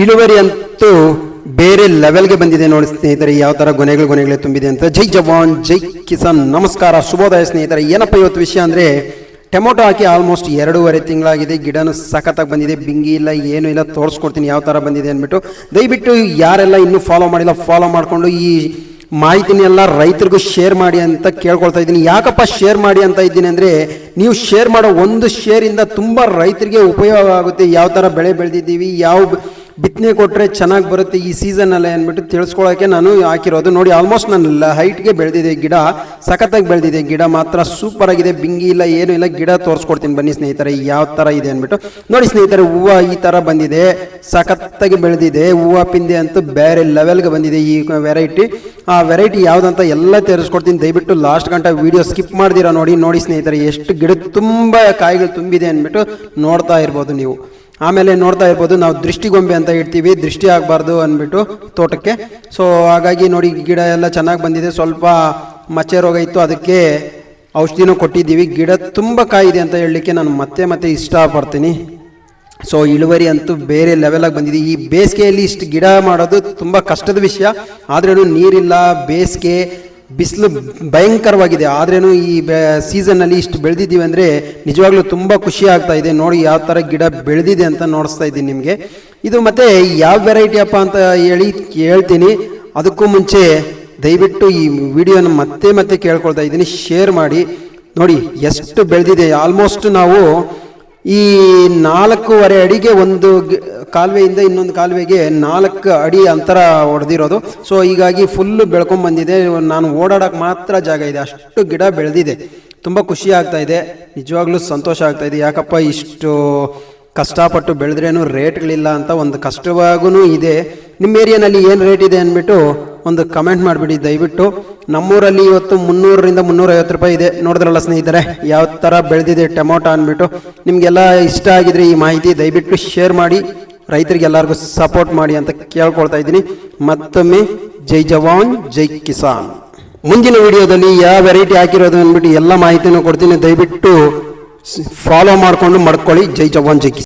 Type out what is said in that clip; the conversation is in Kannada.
ಇಳುವರಿ ಅಂತೂ ಬೇರೆ ಲೆವೆಲ್ಗೆ ಬಂದಿದೆ ನೋಡಿ ಸ್ನೇಹಿತರೆ. ಯಾವ ಥರ ಗೊನೆಗಳೇ ತುಂಬಿದೆ ಅಂತ. ಜೈ ಜವಾನ್ ಜೈ ಕಿಸಾನ್. ನಮಸ್ಕಾರ, ಶುಭೋದಯ ಸ್ನೇಹಿತರೆ. ಏನಪ್ಪ ಇವತ್ತು ವಿಷಯ ಅಂದರೆ, ಟೊಮೊಟೊ ಹಾಕಿ ಆಲ್ಮೋಸ್ಟ್ 2.5 ತಿಂಗಳಾಗಿದೆ. ಗಿಡನೂ ಸಖತ್ತಾಗಿ ಬಂದಿದೆ, ಬಿಂಗಿ ಇಲ್ಲ, ಏನೂ ಇಲ್ಲ. ತೋರಿಸ್ಕೊಡ್ತೀನಿ ಯಾವ ಥರ ಬಂದಿದೆ ಅಂದ್ಬಿಟ್ಟು. ದಯವಿಟ್ಟು ಯಾರೆಲ್ಲ ಇನ್ನೂ ಫಾಲೋ ಮಾಡಿಲ್ಲ, ಫಾಲೋ ಮಾಡಿಕೊಂಡು ಈ ಮಾಹಿತಿನೆಲ್ಲ ರೈತರಿಗೂ ಶೇರ್ ಮಾಡಿ ಅಂತ ಕೇಳ್ಕೊಳ್ತಾ ಇದ್ದೀನಿ. ಯಾಕಪ್ಪ ಶೇರ್ ಮಾಡಿ ಅಂತ ಇದ್ದೀನಿ ಅಂದರೆ, ನೀವು ಶೇರ್ ಮಾಡೋ ಒಂದು ಶೇರಿಂದ ತುಂಬ ರೈತರಿಗೆ ಉಪಯೋಗ ಆಗುತ್ತೆ. ಯಾವ ಥರ ಬೆಳೆ ಬೆಳೆದಿದ್ದೀವಿ, ಯಾವ ಬಿತ್ತನೆ ಕೊಟ್ಟರೆ ಚೆನ್ನಾಗಿ ಬರುತ್ತೆ ಈ ಸೀಸನಲ್ಲಿ ಅಂದ್ಬಿಟ್ಟು ತಿಳಿಸ್ಕೊಳ್ಳೋಕ್ಕೆ ನಾನು ಹಾಕಿರೋದು. ನೋಡಿ, ಆಲ್ಮೋಸ್ಟ್ ನನ್ನ ಹೈಟ್ಗೆ ಬೆಳೆದಿದೆ ಗಿಡ, ಸಖತ್ತಾಗಿ ಬೆಳೆದಿದೆ ಗಿಡ, ಮಾತ್ರ ಸೂಪರ್ ಆಗಿದೆ. ಬಿಂಗಿ ಇಲ್ಲ, ಏನೂ ಇಲ್ಲ. ಗಿಡ ತೋರಿಸ್ಕೊಡ್ತೀನಿ ಬನ್ನಿ ಸ್ನೇಹಿತರೆ ಯಾವ ಥರ ಇದೆ ಅಂದ್ಬಿಟ್ಟು. ನೋಡಿ ಸ್ನೇಹಿತರೆ, ಹೂವು ಈ ಥರ ಬಂದಿದೆ, ಸಖತ್ತಾಗಿ ಬೆಳೆದಿದೆ. ಹೂವು ಪಿಂದೆ ಅಂತೂ ಬೇರೆ ಲೆವೆಲ್ಗೆ ಬಂದಿದೆ ಈ ವೆರೈಟಿ. ಆ ವೆರೈಟಿ ಯಾವುದಂತ ಎಲ್ಲ ತೋರಿಸ್ಕೊಡ್ತೀನಿ. ದಯವಿಟ್ಟು ಲಾಸ್ಟ್ ಗಂಟೆ ವೀಡಿಯೋ ಸ್ಕಿಪ್ ಮಾಡ್ದಿರಾ ನೋಡಿ ಸ್ನೇಹಿತರೆ ಎಷ್ಟು ಗಿಡ ತುಂಬ ಕಾಯಿಗಳು ತುಂಬಿದೆ ಅಂದ್ಬಿಟ್ಟು ನೋಡ್ತಾ ಇರ್ಬೋದು ನೀವು. ಆಮೇಲೆ ನೋಡ್ತಾ ಇರ್ಬೋದು, ನಾವು ದೃಷ್ಟಿಗೊಂಬೆ ಅಂತ ಇಡ್ತೀವಿ, ದೃಷ್ಟಿ ಆಗಬಾರ್ದು ಅಂದ್ಬಿಟ್ಟು ತೋಟಕ್ಕೆ. ಸೊ ಹಾಗಾಗಿ ನೋಡಿ, ಗಿಡ ಎಲ್ಲ ಚೆನ್ನಾಗಿ ಬಂದಿದೆ. ಸ್ವಲ್ಪ ಮಚ್ಚೆ ರೋಗ ಇತ್ತು, ಅದಕ್ಕೆ ಔಷಧಿನೂ ಕೊಟ್ಟಿದ್ದೀವಿ. ಗಿಡ ತುಂಬ ಕಾಯಿದೆ ಅಂತ ಹೇಳಲಿಕ್ಕೆ ನಾನು ಮತ್ತೆ ಇಷ್ಟಪಡ್ತೀನಿ. ಸೊ ಇಳುವರಿ ಅಂತೂ ಬೇರೆ ಲೆವೆಲಾಗಿ ಬಂದಿದೆ. ಈ ಬೇಸಿಗೆಯಲ್ಲಿ ಇಷ್ಟು ಗಿಡ ಮಾಡೋದು ತುಂಬ ಕಷ್ಟದ ವಿಷಯ. ಆದ್ರೂ ನೀರಿಲ್ಲ, ಬೇಸಿಗೆ ಬಿಸಿಲು ಭಯಂಕರವಾಗಿದೆ. ಆದ್ರೇನು ಈ ಸೀಸನ್ನಲ್ಲಿ ಇಷ್ಟು ಬೆಳೆದಿದ್ದೀವಿ ಅಂದರೆ ನಿಜವಾಗ್ಲೂ ತುಂಬ ಖುಷಿ ಆಗ್ತಾ ಇದೆ. ನೋಡಿ ಯಾವ ಥರ ಗಿಡ ಬೆಳೆದಿದೆ ಅಂತ ನೋಡಿಸ್ತಾ ಇದ್ದೀನಿ ನಿಮಗೆ. ಇದು ಮತ್ತೆ ಯಾವ ವೆರೈಟಿ ಅಪ್ಪ ಅಂತ ಹೇಳ್ತೀನಿ. ಅದಕ್ಕೂ ಮುಂಚೆ ದಯವಿಟ್ಟು ಈ ವಿಡಿಯೋನ ಮತ್ತೆ ಕೇಳ್ಕೊಳ್ತಾ ಇದ್ದೀನಿ, ಶೇರ್ ಮಾಡಿ. ನೋಡಿ ಎಷ್ಟು ಬೆಳೆದಿದೆ. ಆಲ್ಮೋಸ್ಟ್ ನಾವು ಈ 4.5 ಅಡಿಗೆ ಒಂದು ಕಾಲುವೆಯಿಂದ ಇನ್ನೊಂದು ಕಾಲುವೆಗೆ 4 ಅಡಿ ಅಂತರ ಹೊಡೆದಿರೋದು. ಸೊ ಹೀಗಾಗಿ ಫುಲ್ಲು ಬೆಳ್ಕೊಂಡ್ಬಂದಿದೆ. ನಾನು ಓಡಾಡೋಕೆ ಮಾತ್ರ ಜಾಗ ಇದೆ, ಅಷ್ಟು ಗಿಡ ಬೆಳೆದಿದೆ. ತುಂಬ ಖುಷಿ ಆಗ್ತಾ ಇದೆ, ನಿಜವಾಗ್ಲೂ ಸಂತೋಷ ಆಗ್ತಾ ಇದೆ. ಯಾಕಪ್ಪ ಇಷ್ಟು ಕಷ್ಟಪಟ್ಟು ಬೆಳೆದ್ರೇನು ರೇಟ್ಗಳಿಲ್ಲ ಅಂತ ಒಂದು ಕಷ್ಟವಾಗೂ ಇದೆ. ನಿಮ್ಮ ಏರಿಯಾನಲ್ಲಿ ಏನು ರೇಟ್ ಇದೆ ಅಂದ್ಬಿಟ್ಟು ಒಂದು ಕಮೆಂಟ್ ಮಾಡಿಬಿಡಿ ದಯವಿಟ್ಟು. ನಮ್ಮೂರಲ್ಲಿ ಇವತ್ತು 300ರಿಂದ 350 ರೂಪಾಯಿ ಇದೆ. ನೋಡಿದ್ರಲ್ಲ ಸ್ನೇಹಿತರೆ ಯಾವ ಥರ ಬೆಳೆದಿದೆ ಟೊಮೊಟೊ ಅಂದ್ಬಿಟ್ಟು. ನಿಮಗೆಲ್ಲ ಇಷ್ಟ ಆಗಿದ್ರೆ ಈ ಮಾಹಿತಿ ದಯವಿಟ್ಟು ಶೇರ್ ಮಾಡಿ, ರೈತರಿಗೆಲ್ಲರಿಗೂ ಸಪೋರ್ಟ್ ಮಾಡಿ ಅಂತ ಕೇಳ್ಕೊಳ್ತಾ ಇದ್ದೀನಿ. ಮತ್ತೊಮ್ಮೆ ಜೈ ಜವಾನ್ ಜೈ ಕಿಸಾನ್. ಮುಂದಿನ ವಿಡಿಯೋದಲ್ಲಿ ಯಾವ ವೆರೈಟಿ ಹಾಕಿರೋದು ಅಂದ್ಬಿಟ್ಟು ಎಲ್ಲ ಮಾಹಿತಿನೂ ಕೊಡ್ತೀನಿ. ದಯವಿಟ್ಟು ಫಾಲೋ ಮಾಡಿಕೊಂಡು ಮಾಡ್ಕೊಳ್ಳಿ. ಜೈ ಜವಾನ್ ಜೈ ಕಿಸಾನ್.